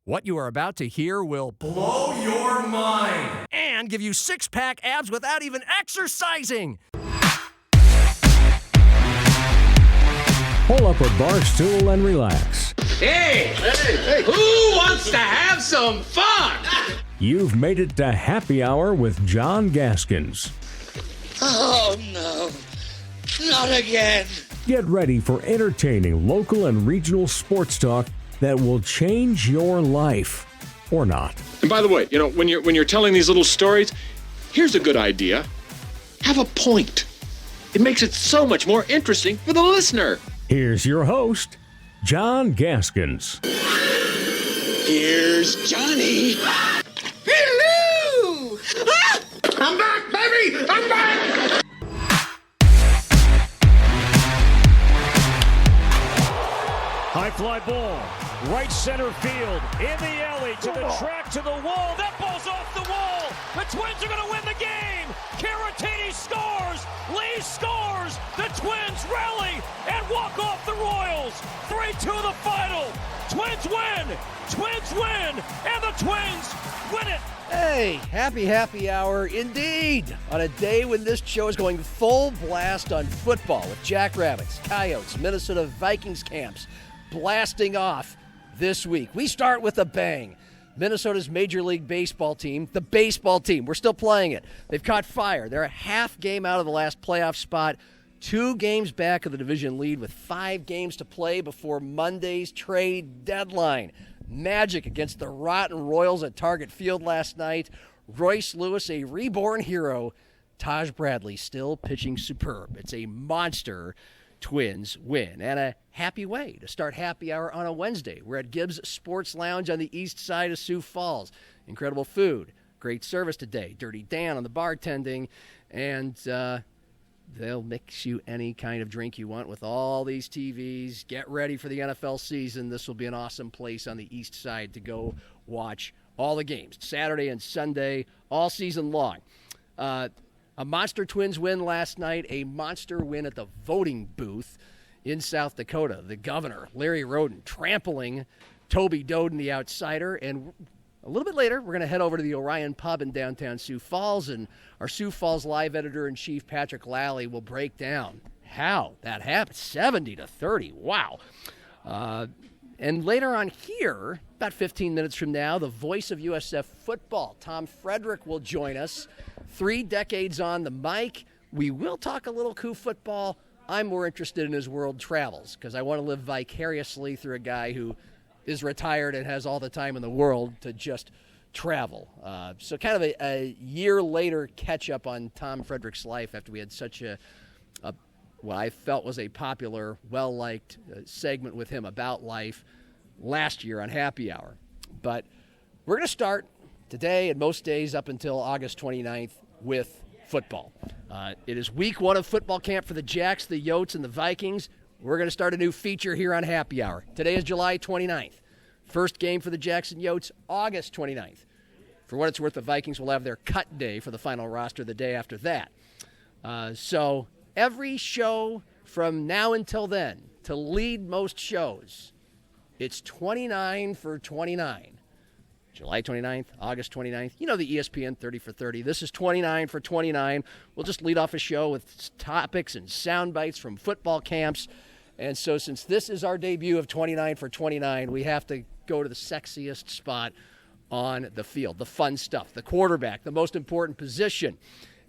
What you are about to hear will blow your mind and give you six-pack abs without even exercising. Pull up a bar stool and relax. Hey, who wants to have some fun? You've made it to Happy Hour with John Gaskins. Oh, no. Not again. Get ready for entertaining local and regional sports talk that will change your life. Or not. And by the way, when you're telling these little stories, here's a good idea. Have a point. It makes it so much more interesting for the listener. Here's your host, John Gaskins. Here's Johnny. Hello! Ah! I'm back, baby! I'm back! High fly ball, right center field, in the alley, to the track, to the wall. That ball's off the wall. The Twins are going to win the game. Caratini scores. Lee scores. The Twins rally and walk off the Royals. 3-2 the final. Twins win. Twins win. And the Twins win it. Hey, happy hour indeed. On a day when this show is going full blast on football with Jackrabbits, Coyotes, Minnesota Vikings camps blasting off this week. We start with a bang. Minnesota's Major League Baseball team, the baseball team, we're still playing it. They've caught fire. They're a half game out of the last playoff spot, 2 games back of the division lead with 5 games to play before Monday's trade deadline. Magic against the rotten Royals at Target Field last night. Royce Lewis, a reborn hero. Taj Bradley still pitching superb. It's a monster Twins win, and a happy way to start Happy Hour on a Wednesday. We're at Gibbs Sports Lounge on the east side of Sioux Falls. Incredible food, great service today. Dirty Dan on the bartending, and they'll mix you any kind of drink you want with all these TVs. Get ready for the NFL season. This will be an awesome place on the east side to go watch all the games, Saturday and Sunday, all season long. A monster Twins win last night, a monster win at the voting booth in South Dakota. The governor, Larry Roden, trampling Toby Doden, the outsider. And a little bit later, we're going to head over to the Orion Pub in downtown Sioux Falls, and our Sioux Falls Live editor-in-chief, Patrick Lally, will break down how that happened. 70-30, wow. And later on here, about 15 minutes from now, the voice of USF football, Tom Frederick, will join us. 3 decades on the mic. We will talk a little coup football. I'm more interested in his world travels because I want to live vicariously through a guy who is retired and has all the time in the world to just travel. So kind of a year later catch up on Tom Frederick's life after we had such what I felt was a popular, well-liked segment with him about life last year on Happy Hour. But we're going to start today and most days up until August 29th with football. It is week 1 of football camp for the Jacks, the Yotes, and the Vikings. We're going to start a new feature here on Happy Hour. Today is July 29th. First game for the Jacks and Yotes, August 29th. For what it's worth, the Vikings will have their cut day for the final roster the day after that. So every show from now until then, to lead most shows, it's 29 for 29. July 29th, August 29th. You know the ESPN 30 for 30. This is 29 for 29. We'll just lead off a show with topics and sound bites from football camps. And so since this is our debut of 29 for 29, we have to go to the sexiest spot on the field, the fun stuff, the quarterback, the most important position.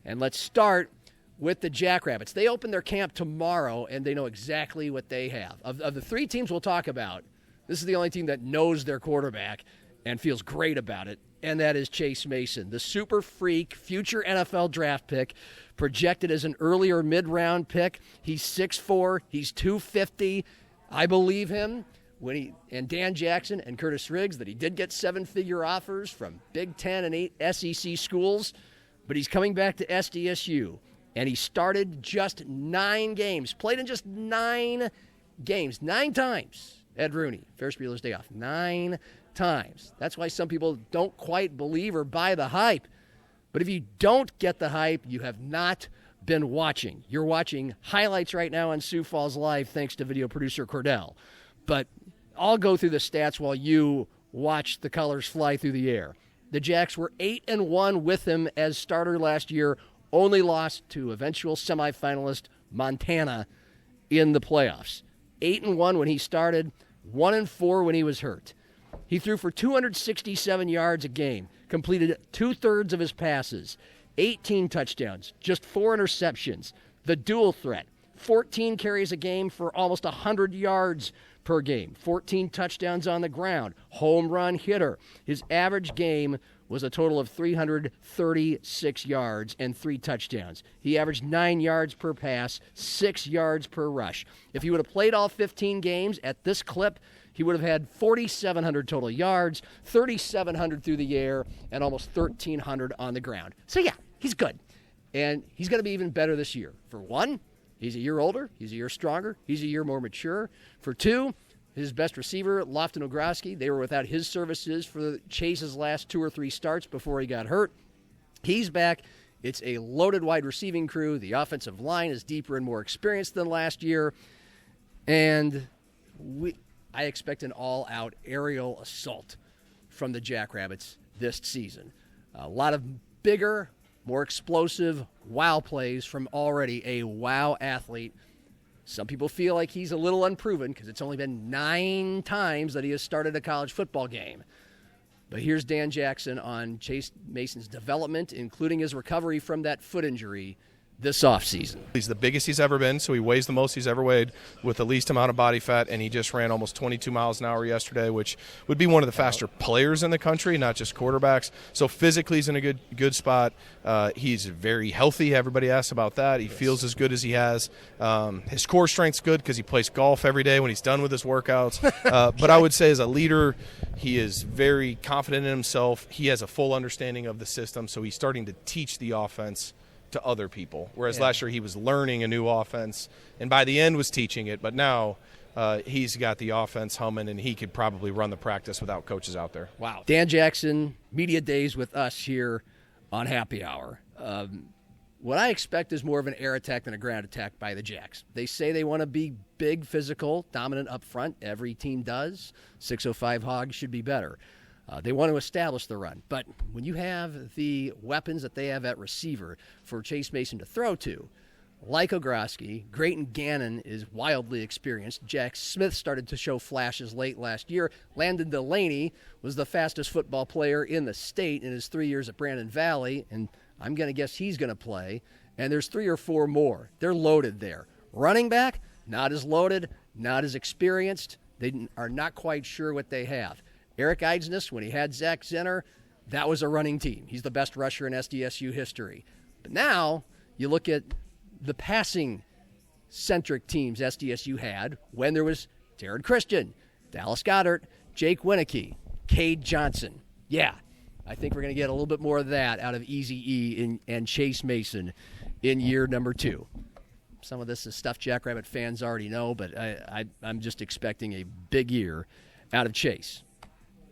And let's start with the Jackrabbits. They open their camp tomorrow, and they know exactly what they have. Of the 3 teams we'll talk about, this is the only team that knows their quarterback and feels great about it, and that is Chase Mason, the super freak, future NFL draft pick, projected as an earlier mid-round pick. He's 6'4", he's 250. I believe him. And Dan Jackson and Curtis Riggs that he did get 7-figure offers from Big Ten and 8 SEC schools, but he's coming back to SDSU, and he started just 9 games, played in just 9 games, 9 times. Ed Rooney, Ferris Bueller's Day Off, 9 times. That's why some people don't quite believe or buy the hype. But if you don't get the hype, you have not been watching. You're watching highlights right now on Sioux Falls Live thanks to video producer Cordell. But I'll go through the stats while you watch the colors fly through the air. The Jacks were 8-1 with him as starter last year, only lost to eventual semifinalist Montana in the playoffs. 8-1 when he started, 1-4 when he was hurt. He threw for 267 yards a game, completed 2/3 of his passes, 18 touchdowns, just 4 interceptions. The dual threat, 14 carries a game for almost 100 yards per game, 14 touchdowns on the ground, home run hitter. His average game was a total of 336 yards and 3 touchdowns. He averaged 9 yards per pass, 6 yards per rush. If he would have played all 15 games at this clip, he would have had 4,700 total yards, 3,700 through the air, and almost 1,300 on the ground. So yeah, he's good. And he's going to be even better this year. For one, he's a year older, he's a year stronger, he's a year more mature. For two, his best receiver, Lofton Ogroski, they were without his services for Chase's last 2 or 3 starts before he got hurt. He's back. It's a loaded wide receiving crew. The offensive line is deeper and more experienced than last year. And I expect an all-out aerial assault from the Jackrabbits this season. A lot of bigger, more explosive wow plays from already a wow athlete. Some people feel like he's a little unproven because it's only been 9 times that he has started a college football game. But here's Dan Jackson on Chase Mason's development, including his recovery from that foot injury this offseason. He's the biggest he's ever been, so he weighs the most he's ever weighed with the least amount of body fat, and he just ran almost 22 miles an hour yesterday, which would be one of the faster players in the country, not just quarterbacks. So physically he's in a good spot. He's very healthy. Everybody asks about that. He feels as good as he has. His core strength's good because he plays golf every day when he's done with his workouts. But I would say as a leader, he is very confident in himself. He has a full understanding of the system, so he's starting to teach the offense to other people, whereas last year he was learning a new offense and by the end was teaching it, but now he's got the offense humming and he could probably run the practice without coaches out there. Wow. Dan Jackson, media days with us here on Happy Hour. What I expect is more of an air attack than a ground attack by the Jacks. They say they want to be big, physical, dominant up front. Every team does. 605 Hogs should be better. They want to establish the run. But when you have the weapons that they have at receiver for Chase Mason to throw to, like Ogroski, Grayton Gannon is wildly experienced. Jack Smith started to show flashes late last year. Landon Delaney was the fastest football player in the state in his 3 years at Brandon Valley, and I'm going to guess he's going to play. And there's 3 or 4 more. They're loaded there. Running back, not as loaded, not as experienced. They are not quite sure what they have. Eric Eidsness, when he had Zach Zenner, that was a running team. He's the best rusher in SDSU history. But now you look at the passing-centric teams SDSU had when there was Jared Christian, Dallas Goddard, Jake Winicky, Cade Johnson. Yeah, I think we're going to get a little bit more of that out of Eazy-E and Chase Mason in year number 2. Some of this is stuff Jackrabbit fans already know, but I'm just expecting a big year out of Chase.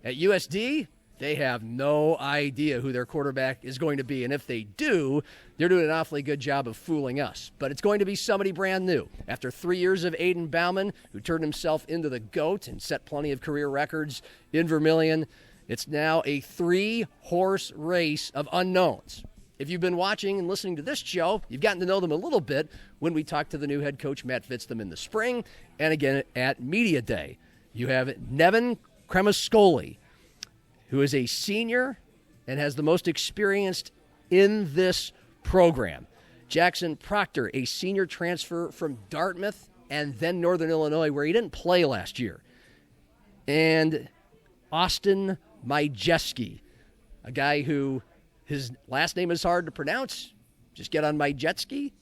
At USD, they have no idea who their quarterback is going to be, and if they do, they're doing an awfully good job of fooling us. But it's going to be somebody brand new. After 3 years of Aidan Bouman, who turned himself into the GOAT and set plenty of career records in Vermilion, it's now a 3-horse race of unknowns. If you've been watching and listening to this show, you've gotten to know them a little bit when we talked to the new head coach, Matt Vitzthum, in the spring, and again at Media Day. You have Nevin Cremascoli, who is a senior and has the most experience in this program. Jackson Proctor, a senior transfer from Dartmouth and then Northern Illinois, where he didn't play last year. And Austin Majewski, a guy who his last name is hard to pronounce. Just get on Majewski.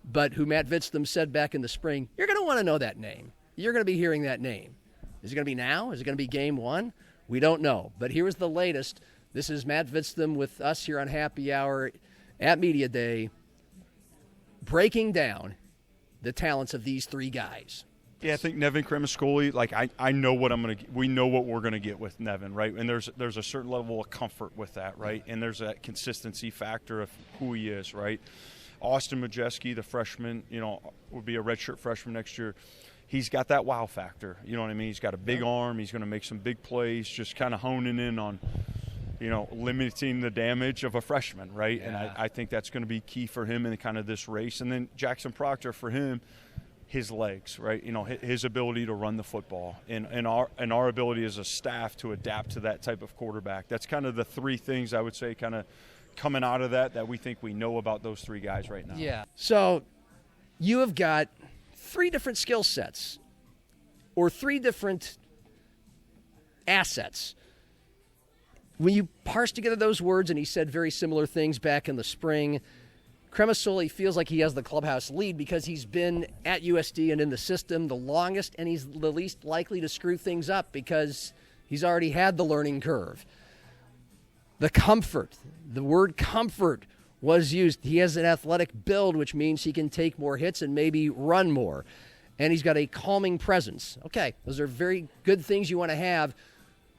But who Matt Vitzthum said back in the spring, you're going to want to know that name. You're going to be hearing that name. Is it going to be now? Is it going to be game 1? We don't know. But here's the latest. This is Matt Vitzthum with us here on Happy Hour at Media Day, breaking down the talents of these 3 guys. Yeah, I think Nevin Cremascoli, I know what we know what we're going to get with Nevin, right? And there's a certain level of comfort with that, right? And there's that consistency factor of who he is, right? Austin Majewski, the freshman, would be a redshirt freshman next year. he's got that wow factor. You know what I mean? He's got a big arm. He's going to make some big plays, just kind of honing in on, limiting the damage of a freshman, right? Yeah. And I think that's going to be key for him in kind of this race. And then Jackson Proctor, for him, his legs, right? His ability to run the football and our ability as a staff to adapt to that type of quarterback. That's kind of the three things I would say kind of coming out of that we think we know about those three guys right now. Yeah. So you have got three different skill sets or three different assets. When you parse together those words, and he said very similar things back in the spring, Cremasoli feels like he has the clubhouse lead because he's been at USD and in the system the longest, and he's the least likely to screw things up because he's already had the learning curve. The comfort, the word comfort was used. He has an athletic build, which means he can take more hits and maybe run more. And he's got a calming presence. Okay, those are very good things you want to have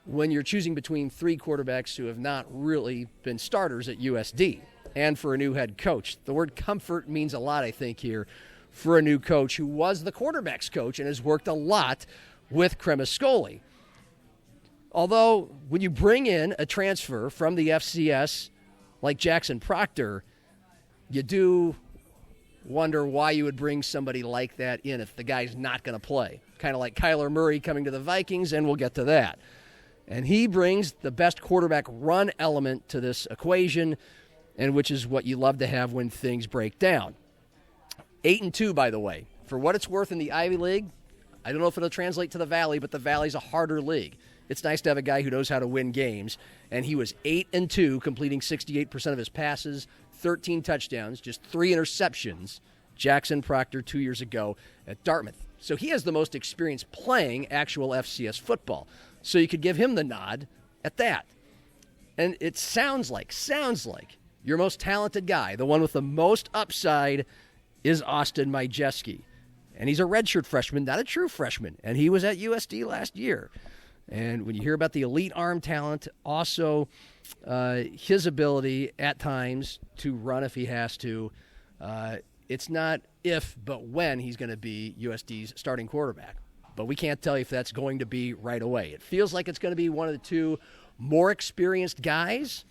when you're choosing between three quarterbacks who have not really been starters at USD. And for a new head coach. The word comfort means a lot, I think, here for a new coach who was the quarterback's coach and has worked a lot with Cremasoli. Although, when you bring in a transfer from the FCS like Jackson Proctor, you do wonder why you would bring somebody like that in if the guy's not going to play. Kind of like Kyler Murray coming to the Vikings, and we'll get to that. And he brings the best quarterback run element to this equation, and which is what you love to have when things break down. 8-2, by the way. For what it's worth in the Ivy League, I don't know if it'll translate to the Valley, but the Valley's a harder league. It's nice to have a guy who knows how to win games, and he was 8-2, completing 68% of his passes, 13 touchdowns, just 3 interceptions. Jackson Proctor 2 years ago at Dartmouth. So he has the most experience playing actual FCS football. So you could give him the nod at that. And it sounds like your most talented guy, the one with the most upside, is Austin Majewski. And he's a redshirt freshman, not a true freshman. And he was at USD last year. And when you hear about the elite arm talent, also his ability at times to run if he has to, it's not if, but when he's going to be USD's starting quarterback. But we can't tell you if that's going to be right away. It feels like it's going to be one of the two more experienced guys.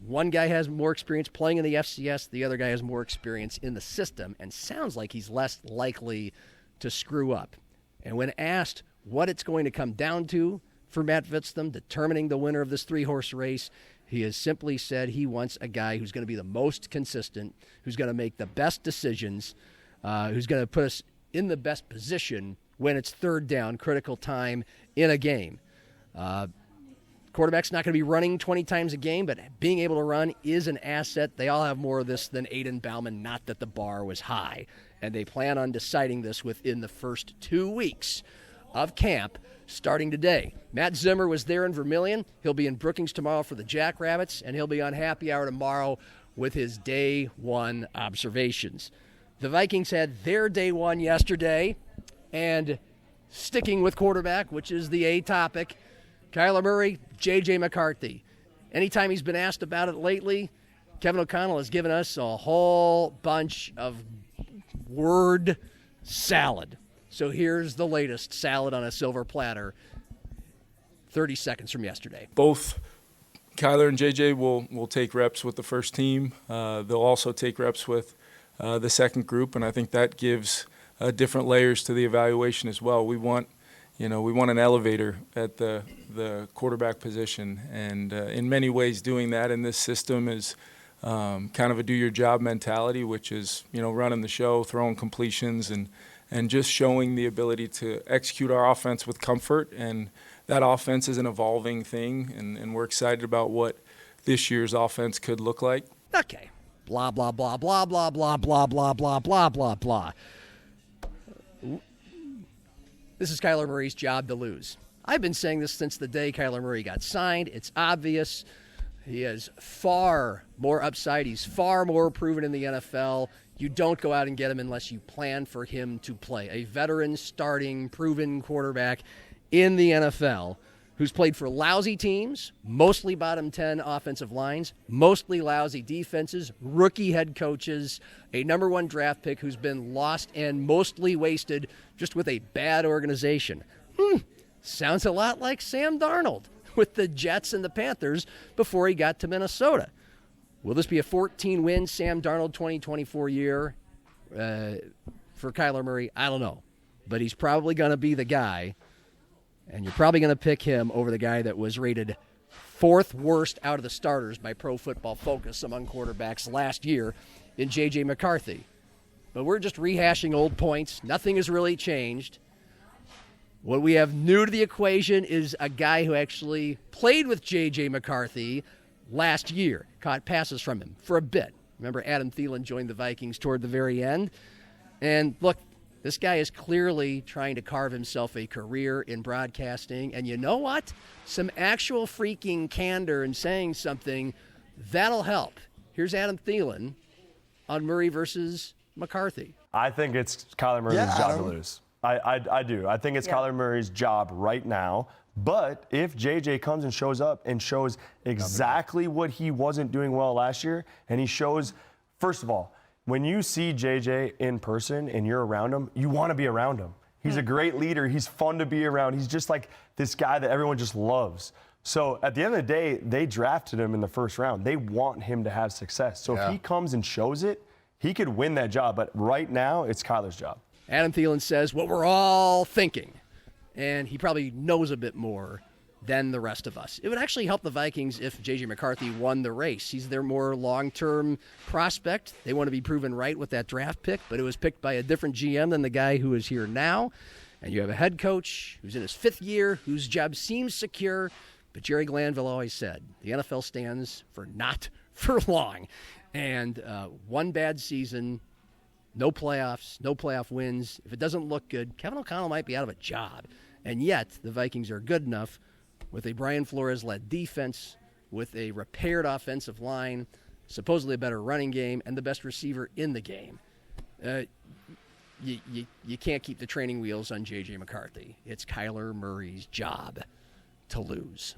One guy has more experience playing in the FCS. The other guy has more experience in the system and sounds like he's less likely to screw up. And when asked what it's going to come down to for Matt Vitzthum determining the winner of this 3-horse race, he has simply said he wants a guy who's going to be the most consistent, who's going to make the best decisions, who's going to put us in the best position when it's third down, critical time in a game. Quarterback's not going to be running 20 times a game, but being able to run is an asset. They all have more of this than Aidan Bouman, not that the bar was high. And they plan on deciding this within the first 2 weeks of camp starting today. Matt Zimmer was there in Vermilion. He'll be in Brookings tomorrow for the Jackrabbits, and he'll be on happy hour tomorrow with his day one observations. The Vikings had their day one yesterday, and sticking with quarterback, which is the A topic, Kyler Murray, J.J. McCarthy. Anytime he's been asked about it lately, Kevin O'Connell has given us a whole bunch of word salad. So here's the latest salad on a silver platter, 30 seconds from yesterday. Both Kyler and J.J. will take reps with the first team. They'll also take reps with the second group, and I think that gives different layers to the evaluation as well. We want an elevator at the quarterback position, and in many ways doing that in this system is kind of a do-your-job mentality, which is, running the show, throwing completions, and just showing the ability to execute our offense with comfort. And that offense is an evolving thing, and we're excited about what this year's offense could look like. Okay. Blah, blah, blah, blah, blah, blah, blah, blah, blah, blah, blah, blah. This is Kyler Murray's job to lose. I've been saying this since the day Kyler Murray got signed. It's obvious. He has far more upside. He's far more proven in the NFL. You don't go out and get him unless you plan for him to play. A veteran, starting, proven quarterback in the NFL who's played for lousy teams, mostly bottom 10 offensive lines, mostly lousy defenses, rookie head coaches, a number 1 draft pick who's been lost and mostly wasted just with a bad organization. Sounds a lot like Sam Darnold with the Jets and the Panthers before he got to Minnesota. Will this be a 14-win Sam Darnold 2024 year for Kyler Murray? I don't know. But he's probably going to be the guy, and you're probably going to pick him over the guy that was rated 4th worst out of the starters by Pro Football Focus among quarterbacks last year in J.J. McCarthy. But we're just rehashing old points. Nothing has really changed. What we have new to the equation is a guy who actually played with J.J. McCarthy last year, caught passes from him for a bit. Remember, Aidan Thielen joined the Vikings toward the very end. And look, this guy is clearly trying to carve himself a career in broadcasting. And you know what? Some actual freaking candor in saying something, that'll help. Here's Aidan Thielen on Murray versus McCarthy. I think it's Kyler Murray's job to lose. I do. I think it's Kyler Murray's job right now. But if JJ comes and shows up and shows exactly what he wasn't doing well last year, and he shows, first of all, when you see JJ in person and you're around him, you want to be around him. He's a great leader. He's fun to be around. He's just like this guy that everyone just loves. So at the end of the day, they drafted him in the first round. They want him to have success. So if he comes and shows it, he could win that job. But right now, it's Kyler's job. Adam Thielen says what we're all thinking. And he probably knows a bit more than the rest of us. It would actually help the Vikings if J.J. McCarthy won the race. He's their more long-term prospect. They want to be proven right with that draft pick, but it was picked by a different GM than the guy who is here now. And you have a head coach who's in his 5th year, whose job seems secure, but Jerry Glanville always said, the NFL stands for not for long. And one bad season, no playoffs, no playoff wins. If it doesn't look good, Kevin O'Connell might be out of a job. And yet, the Vikings are good enough with a Brian Flores-led defense, with a repaired offensive line, supposedly a better running game, and the best receiver in the game. You can't keep the training wheels on J.J. McCarthy. It's Kyler Murray's job to lose.